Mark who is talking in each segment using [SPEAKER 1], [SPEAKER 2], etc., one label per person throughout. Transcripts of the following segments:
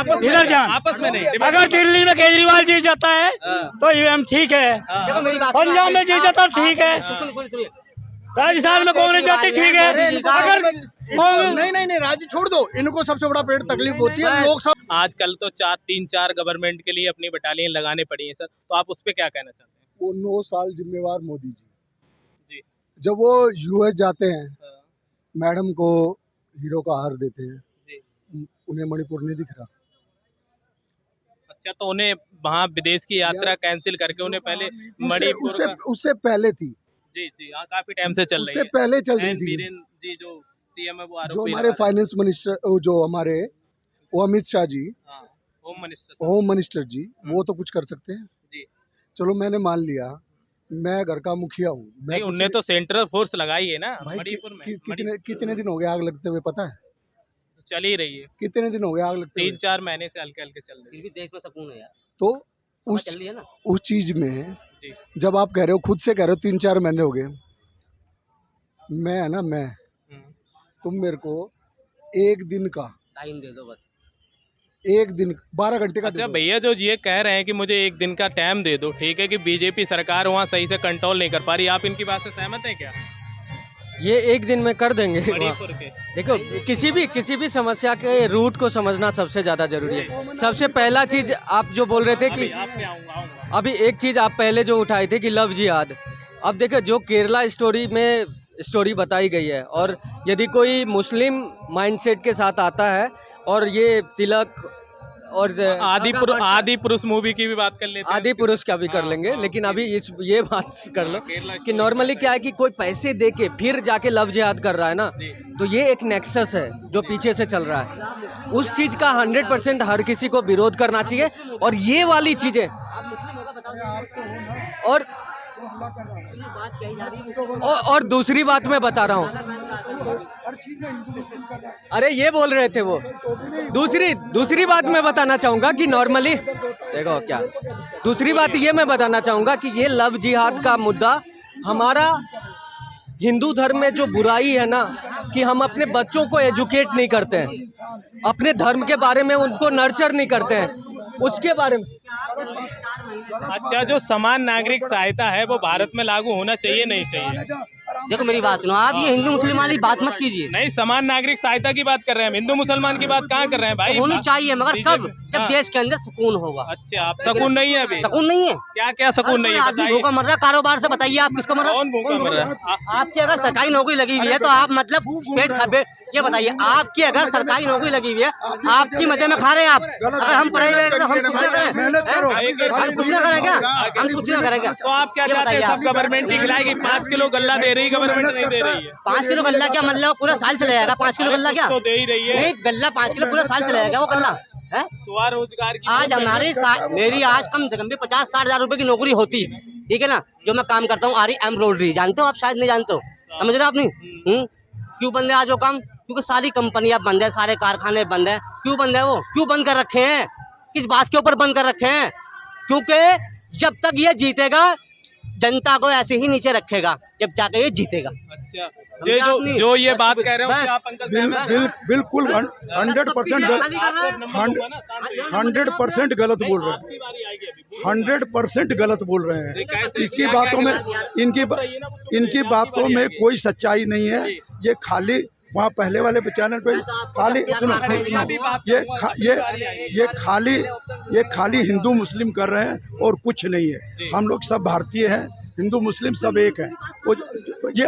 [SPEAKER 1] इधर जान,
[SPEAKER 2] आपस में नहीं।
[SPEAKER 1] अगर दिल्ली में केजरीवाल जीत जाता है तो ईवीएम ठीक है, पंजाब में जीत जाता तो ठीक है, राजस्थान में कांग्रेस जाती ठीक है। अगर
[SPEAKER 3] नहीं राज्य छोड़ दो, इनको सबसे बड़ा पेड़ तकलीफ होती है लोकसभा।
[SPEAKER 2] आजकल तो 3-4 गवर्नमेंट के लिए अपनी बटालियन लगाने पड़ी है सर, तो आप उस पर क्या कहना चाहते हैं?
[SPEAKER 3] वो 9 साल जिम्मेवार मोदी
[SPEAKER 2] जी।
[SPEAKER 3] जब वो यूएस जाते हैं, मैडम को हीरो का हार देते हैं, उन्हें मणिपुर नहीं दिख रहा।
[SPEAKER 2] अच्छा, तो उन्हें वहाँ विदेश की यात्रा कैंसिल करके उन्हें पहले मणिपुर
[SPEAKER 3] उससे पहले थी।
[SPEAKER 2] जी हाँ, काफी टाइम से चल रही है।
[SPEAKER 3] उससे पहले चल रही थी।
[SPEAKER 2] जी जो सीएम है वो
[SPEAKER 3] जो हमारे फाइनेंस मिनिस्टर, जो हमारे वो अमित शाह जी, होम मिनिस्टर जी, वो तो कुछ कर सकते हैं
[SPEAKER 2] जी।
[SPEAKER 3] चलो मैंने मान लिया, मैं घर का मुखिया हूँ।
[SPEAKER 2] नहीं, उनने तो सेंट्रल फोर्स लगाई है ना मणिपुर में।
[SPEAKER 3] कितने दिन हो गए आग लगते हुए, पता है?
[SPEAKER 2] चल ही रही है।
[SPEAKER 3] कितने दिन हो गए आग लगते हुए?
[SPEAKER 2] 3-4 महीने से हल्के हल्के चल रही है।
[SPEAKER 4] भी देश में सुकून है यार।
[SPEAKER 3] तो उस चीज में जब आप कह रहे हो, खुद से कह रहे हो 3-4 महीने हो गए, मैं है ना, मैं तुम मेरे को एक दिन का
[SPEAKER 4] टाइम दे दो, बस
[SPEAKER 3] एक दिन 12 घंटे का।
[SPEAKER 2] अच्छा भैया, जो ये कह रहे हैं कि मुझे एक दिन का टाइम दे दो, ठीक है कि बीजेपी सरकार वहाँ सही से कंट्रोल नहीं कर पा रही, आप इनकी बात से सहमत हैं क्या?
[SPEAKER 5] ये एक दिन में कर देंगे।
[SPEAKER 2] मणिपुर के
[SPEAKER 5] देखो, किसी भी समस्या के रूट को समझना सबसे ज्यादा जरूरी है। सबसे पहला चीज आप जो बोल रहे थे कि अभी एक चीज आप पहले जो उठाए थे कि लव जिहाद, अब देखो जो केरला स्टोरी बताई गई है, और यदि कोई मुस्लिम माइंडसेट के साथ आता है और ये तिलक और
[SPEAKER 2] आदि पुरुष मूवी की भी बात कर लेते हैं,
[SPEAKER 5] आदि पुरुष का भी कर लेंगे, लेकिन अभी ये बात कर लो कि नॉर्मली क्या है कि कोई पैसे दे के फिर जाके लव जिहाद कर रहा है ना, तो ये एक नेक्सस है जो पीछे से चल रहा है। उस चीज का 100% हर किसी को विरोध करना चाहिए। और ये वाली चीजें और दूसरी बात मैं बता रहा हूँ, अरे ये बोल रहे थे वो, दूसरी बात मैं बताना चाहूंगा कि नॉर्मली देखो क्या, दूसरी बात ये मैं बताना चाहूंगा कि ये लव जिहाद का मुद्दा हमारा हिंदू धर्म में जो बुराई है ना, कि हम अपने बच्चों को एजुकेट नहीं करते हैं, अपने धर्म के बारे में उनको नर्चर नहीं करते हैं, उसके बारे में।
[SPEAKER 2] अच्छा, जो समान नागरिक सहायता है वो भारत में लागू होना चाहिए नहीं चाहिए?
[SPEAKER 4] देखो मेरी बात सुनो, आप ये हिंदू मुस्लिम वाली बात मत कीजिए।
[SPEAKER 2] नहीं, समान नागरिक सहायता की बात कर रहे हैं, हिंदू मुसलमान की बात कहाँ कर रहे हैं भाई?
[SPEAKER 4] होनी चाहिए, मगर कब? जब देश के अंदर सुकून होगा।
[SPEAKER 2] अच्छा, आप सुकून नहीं है अभी?
[SPEAKER 4] सुकून नहीं है।
[SPEAKER 2] क्या सुकून नहीं है बताइए?
[SPEAKER 4] भूखा मर रहा, कारोबार से बताइए आप किसको मर रहा?
[SPEAKER 2] कौन भूखा मर रहा है?
[SPEAKER 4] आपकी अगर सरकारी नौकरी लगी हुई है तो आप मतलब पेट खाबे, ये बताइए, आपकी अगर सरकारी नौकरी लगी हुई है, आपकी मजे में खा रहे हैं आप। अगर हम प्राइवेट तो हम कुछ ना करें, हम कुछ ना करें क्या? हम कुछ ना करेंगे।
[SPEAKER 2] तो आप क्या चाहते हैं? सब गवर्नमेंट ही खिलाएगी? 5 किलो गल्ला दे रही गवर्नमेंट, नहीं दे रही है?
[SPEAKER 4] 5 किलो गल्ला क्या मतलब पूरा साल चला जाएगा? 5 किलो गल्ला क्या
[SPEAKER 2] तो दे ही रही है?
[SPEAKER 4] नहीं, गल्ला 5 किलो पूरा साल चला जाएगा वो गल्ला है?
[SPEAKER 2] स्वरोजगार की
[SPEAKER 4] आज मेरी आज कम से कम भी 50-60 हजार रुपए की नौकरी होती, ठीक है ना, जो मैं काम करता हूँ आरी एम्ब्रॉयडरी, जानते हो आप? शायद नहीं जानते हो, समझ रहे हो आप? नहीं क्यों बंद है आज वो काम? क्योंकि सारी कंपनियां बंद है, सारे कारखाने बंद है। क्यों बंद है वो? क्यों बंद कर रखे हैं? किस बात के ऊपर बंद कर रखे हैं? क्योंकि जब तक ये जीतेगा जनता को ऐसे ही नीचे रखेगा, जब जाके ये जीतेगा।
[SPEAKER 2] अच्छा, जो ये बात कह रहे हो आप अंकल,
[SPEAKER 3] बिल्कुल 100% गलत बोल रहे हैं, 100% गलत बोल रहे हैं। इसकी बातों में, इनकी बातों में कोई सच्चाई नहीं है। ये खाली वहाँ पहले वाले चैनल पे खाली सुनो, ये खाली हिंदू मुस्लिम कर रहे हैं और कुछ नहीं है। हम लोग सब भारतीय हैं, हिंदू मुस्लिम सब एक हैं। वो ये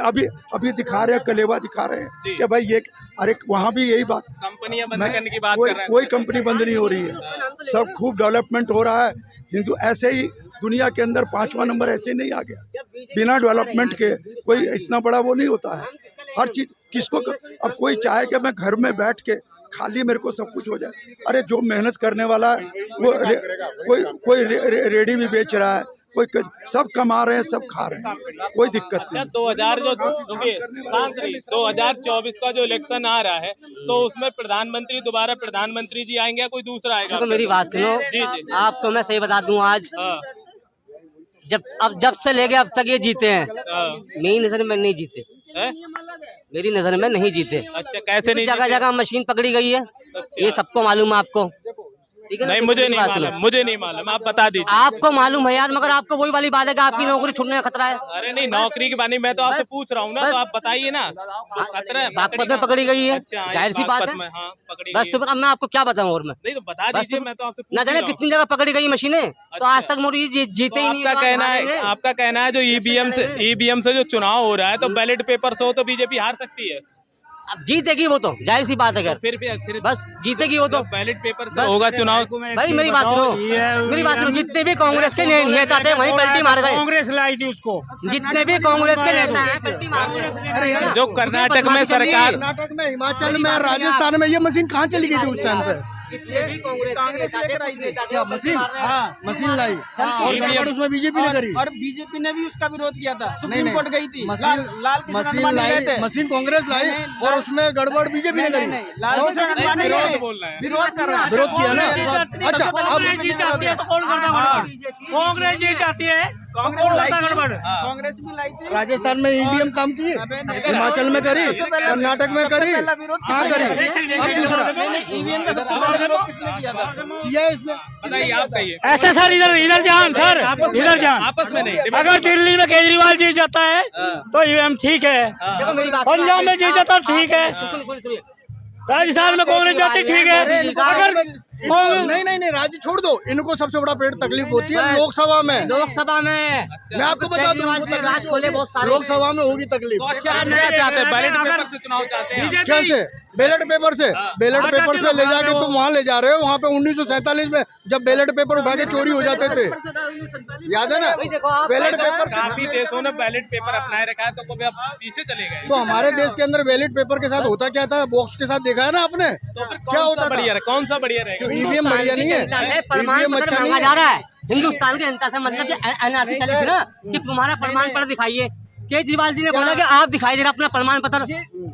[SPEAKER 3] अभी दिखा रहे हैं, कलेवा दिखा रहे हैं कि भाई ये, अरे वहाँ भी यही बात,
[SPEAKER 2] कंपनियां बंद करने की बात कर रहे हैं।
[SPEAKER 3] कोई कंपनी बंद नहीं हो रही है, सब खूब डेवलपमेंट हो रहा है। हिंदू ऐसे ही दुनिया के अंदर 5वां नंबर ऐसे नहीं आ गया, बिना डेवलपमेंट के कोई इतना बड़ा वो नहीं होता है। हर चीज़ किसको, अब कोई चाहे कि मैं घर में बैठ के खाली मेरे को सब कुछ हो जाए, अरे जो मेहनत करने वाला है वो कोई रेडी भी बेच रहा है, कोई सब कमा रहे हैं, सब खा रहे हैं, कोई दिक्कत नहीं।
[SPEAKER 2] 2024 का जो इलेक्शन आ रहा है, तो उसमें दोबारा प्रधानमंत्री जी आएंगे या कोई दूसरा आएगा?
[SPEAKER 4] तो मेरी बात सुनो, आपको मैं सही बता दूं, आज जब से लेके अब तक ये जीते हैं, मेरी नजर में नहीं जीते
[SPEAKER 2] है?
[SPEAKER 4] मेरी नजर में नहीं जीते।
[SPEAKER 2] अच्छा, कैसे नहीं?
[SPEAKER 4] जगह जगह मशीन पकड़ी गई है, ये सबको मालूम है आपको, ठीक है ना?
[SPEAKER 2] नहीं
[SPEAKER 4] देखो
[SPEAKER 2] मुझे
[SPEAKER 4] मेरी
[SPEAKER 2] नहीं
[SPEAKER 4] बात सुनो।
[SPEAKER 2] मालूम, मुझे नहीं मालूम, आप बता दीजिए।
[SPEAKER 4] आपको मालूम है यार, मगर आपको वही वाली बात है कि आपकी नौकरी छूटने का खतरा है।
[SPEAKER 2] अरे नहीं, नौकरी के बारे में मैं तो आपसे
[SPEAKER 4] बस-
[SPEAKER 2] पूछ रहा हूँ ना,
[SPEAKER 4] बस-
[SPEAKER 2] तो आप बताइए ना। खतरा है,
[SPEAKER 4] बागपत में पकड़ी गई है,
[SPEAKER 2] अच्छा,
[SPEAKER 4] जाहिर सी बात
[SPEAKER 2] बागपत
[SPEAKER 4] है।
[SPEAKER 2] में, हाँ, पकड़ी
[SPEAKER 4] बस
[SPEAKER 2] गई
[SPEAKER 4] तो
[SPEAKER 2] है।
[SPEAKER 4] फिर अब मैं आपको क्या बताऊं और मैं,
[SPEAKER 2] नहीं तो बता
[SPEAKER 4] बस
[SPEAKER 2] दीजिए,
[SPEAKER 4] तो-
[SPEAKER 2] मैं तो आपसे
[SPEAKER 4] न
[SPEAKER 2] पूछ ही
[SPEAKER 4] जाने
[SPEAKER 2] रहा हूँ।
[SPEAKER 4] कितनी जगह पकड़ी गई मशीनें, तो आज
[SPEAKER 2] अच्छा।
[SPEAKER 4] तक मोदी जी जीते ही नहीं
[SPEAKER 2] आपका
[SPEAKER 4] है,
[SPEAKER 2] कहना
[SPEAKER 4] हारेंगे।
[SPEAKER 2] है, आपका कहना है जो ईवीएम से जो चुनाव हो रहा है, तो बैलेट पेपर से हो तो बीजेपी हार सकती है।
[SPEAKER 4] अब जीतेगी वो तो, जाहिर सी बात है। अगर
[SPEAKER 2] फिर
[SPEAKER 4] बस जीतेगी वो तो।
[SPEAKER 2] बैलेट पेपर से
[SPEAKER 4] बस-
[SPEAKER 2] होगा चुनाव।
[SPEAKER 4] भाई मेरी बात सुनो, मेरी बात सुनो, जितने भी कांग्रेस के नेता थे वहीं पलटी मार गए।
[SPEAKER 1] कांग्रेस लाई थी उसको।
[SPEAKER 4] जितने भी कांग्रेस के नेता हैं पलटी मार गए।
[SPEAKER 2] जो कर्नाटक में सरकार,
[SPEAKER 3] कर्नाटक में, हिमाचल में, राजस्थान में ये मशीन कहाँ चली गई थी उस टाइम पे?
[SPEAKER 4] जितने भी कांग्रेस के नेता थे, कुछ नेता थे,
[SPEAKER 3] क्या
[SPEAKER 4] वो पलटी
[SPEAKER 3] मशीन?
[SPEAKER 4] मार रहे हैं।
[SPEAKER 3] मशीन लाई और
[SPEAKER 2] EVM
[SPEAKER 3] गड़बड़ उसमें बीजेपी ने करी।
[SPEAKER 6] और बीजेपी ने भी उसका विरोध किया था,
[SPEAKER 3] नहीं
[SPEAKER 6] सुप्रीम कोर्ट गई थी।
[SPEAKER 3] मशीन
[SPEAKER 6] लाल कृष्ण
[SPEAKER 3] मशीन
[SPEAKER 6] अडवाणी गए
[SPEAKER 3] लाई,
[SPEAKER 6] थे।
[SPEAKER 3] मशीन कांग्रेस लाई और उसमें गड़बड़ बीजेपी ने करी।
[SPEAKER 6] नहीं, लाल कृष्ण अडवाणी
[SPEAKER 2] विरोध
[SPEAKER 6] गए,
[SPEAKER 2] बोल रहे हैं।
[SPEAKER 6] विरोध कर रहा है।
[SPEAKER 3] विरोध किया ना। अच्छा
[SPEAKER 1] कांग्रेस जीत जाती है तो कौन करता गड़बड़? कांग्रेस जीत जाती है तो कौन करता गड़बड़?
[SPEAKER 6] कांग्रेस भी लाई थी।
[SPEAKER 3] राजस्थान में ईवीएम काम किए, हिमाचल में करी, कर्नाटक में करी, कहाँ करी? अब दूसरा
[SPEAKER 6] ईवीएम का सबसे पहला विरोध किसने किया था?
[SPEAKER 3] किया है इसने।
[SPEAKER 2] बताइए, आप कहिए।
[SPEAKER 1] ऐसा सर, इधर जान सर, इधर जान।
[SPEAKER 2] आपस में नहीं,
[SPEAKER 1] अगर दिल्ली में केजरीवाल जीत जाता है तो ईवीएम ठीक है,
[SPEAKER 4] देखो मेरी बात
[SPEAKER 1] पंजाब में जीत जाता तो ठीक है,
[SPEAKER 4] सुनिए,
[SPEAKER 1] राजस्थान में कांग्रेस जाती ठीक है। अगर कांग्रेस
[SPEAKER 3] नहीं राज्य छोड़ दो, इनको सबसे बड़ा पेड़ तकलीफ होती है लोकसभा में।
[SPEAKER 4] लोकसभा में
[SPEAKER 3] मैं आपको बता दूं, उनको
[SPEAKER 4] केजरीवाल
[SPEAKER 3] तकलीफ
[SPEAKER 4] राज खोले बहुत सारे।
[SPEAKER 3] लोकसभा में होगी तकलीफ।
[SPEAKER 2] तो अच्छा, आप क्या चाहते हैं? बैलेट पेपर से चुनाव चाहते हैं आप?
[SPEAKER 3] कैसे? बैलेट पेपर से, बैलेट पेपर से ले जाके तुम वहाँ ले जा रहे हो। वहाँ पे 1947 में जब बैलेट पेपर उठा के चोरी हो जाते थे, याद है ना?
[SPEAKER 4] देखो आप
[SPEAKER 3] बैलेट पेपर से।
[SPEAKER 2] काफी देशों ने बैलेट पेपर अपनाए रखा है, तो कभी आप पीछे चले गए।
[SPEAKER 3] तो हमारे देश के अंदर बैलेट पेपर के साथ होता क्या था? बॉक्स के साथ देखा है ना आपने?
[SPEAKER 2] तो फिर
[SPEAKER 3] क्या
[SPEAKER 2] कौन
[SPEAKER 3] होता
[SPEAKER 2] सा
[SPEAKER 3] था?
[SPEAKER 2] बढ़िया है, कौन सा बढ़िया रहेगा?
[SPEAKER 3] ईवीएम बढ़िया नहीं
[SPEAKER 4] जनता
[SPEAKER 3] है,
[SPEAKER 4] से प्रमाण
[SPEAKER 3] ईवीएम
[SPEAKER 4] पत्र
[SPEAKER 3] अच्छा नहीं
[SPEAKER 4] मांगा जा
[SPEAKER 3] है।
[SPEAKER 4] रहा है। हिंदुस्तान की जनता से मतलब एनआरसी चली थी ना कि तुम्हारा प्रमाण पत्र दिखाइए। केजरीवाल जी ने बोला कि आप दिखाई दे रहे अपना प्रमाण पत्र,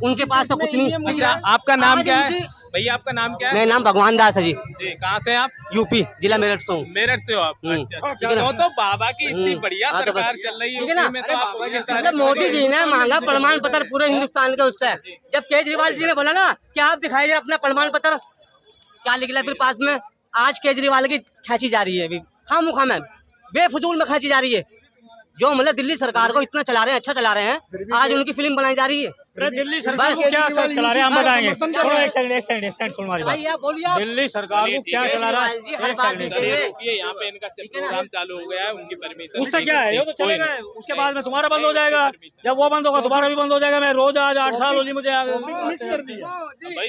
[SPEAKER 4] उनके पास तो कुछ नहीं।
[SPEAKER 2] अच्छा, आपका नाम
[SPEAKER 4] आज
[SPEAKER 2] क्या है
[SPEAKER 4] उनकी-
[SPEAKER 2] भैया? आपका नाम क्या है?
[SPEAKER 4] मेरा नाम भगवान दास है जी,
[SPEAKER 2] जी, कहाँ से हैं आप?
[SPEAKER 4] यूपी जिला मेरठ से हूँ।
[SPEAKER 2] मेरठ से हो आप? अच्छा,
[SPEAKER 4] ठीक है ना?
[SPEAKER 2] तो बाबा की इतनी बढ़िया
[SPEAKER 4] हाँ, तो
[SPEAKER 2] सरकार
[SPEAKER 4] बस-
[SPEAKER 2] चल रही है
[SPEAKER 4] ठीक है ना?
[SPEAKER 2] यूपी में, तो आप
[SPEAKER 4] मतलब मोदी जी ने मांगा प्रमाण पत्र पूरे हिंदुस्तान के उससे। जब केजरीवाल जी ने बोला ना कि आप दिखाई दे अपना प्रमाण पत्र, क्या निकला फिर पास में? आज केजरीवाल की खींची जा रही है, अभी खामोखा में बेफजूल में खींची जा रही है। जो मतलब दिल्ली सरकार को इतना चला रहे हैं, अच्छा चला रहे हैं, आज उनकी फिल्म बनाई जा रही है।
[SPEAKER 1] अरे दिल्ली सरकार को क्या चला रहे हैं हम बताएंगे। एक सेकंड सुन हमारी बात।
[SPEAKER 4] भाई आप बोलिए आप।
[SPEAKER 1] दिल्ली सरकार को क्या चला रहा है?
[SPEAKER 4] केजरीवाल जी हर बात
[SPEAKER 1] एक
[SPEAKER 4] देखेंगे।
[SPEAKER 2] ये यहाँ पे इनका प्रोग्राम चालू हो गया है, उनकी परमिशन।
[SPEAKER 1] उससे क्या है, ये तो चलेगा, उसके बाद में तुम्हारा बंद हो जाएगा, जब वो बंद होगा तुम्हारा भी बंद हो जाएगा। मैं रोज आज 8 साल होली मुझे
[SPEAKER 3] मिक्स कर दिया।
[SPEAKER 2] भाई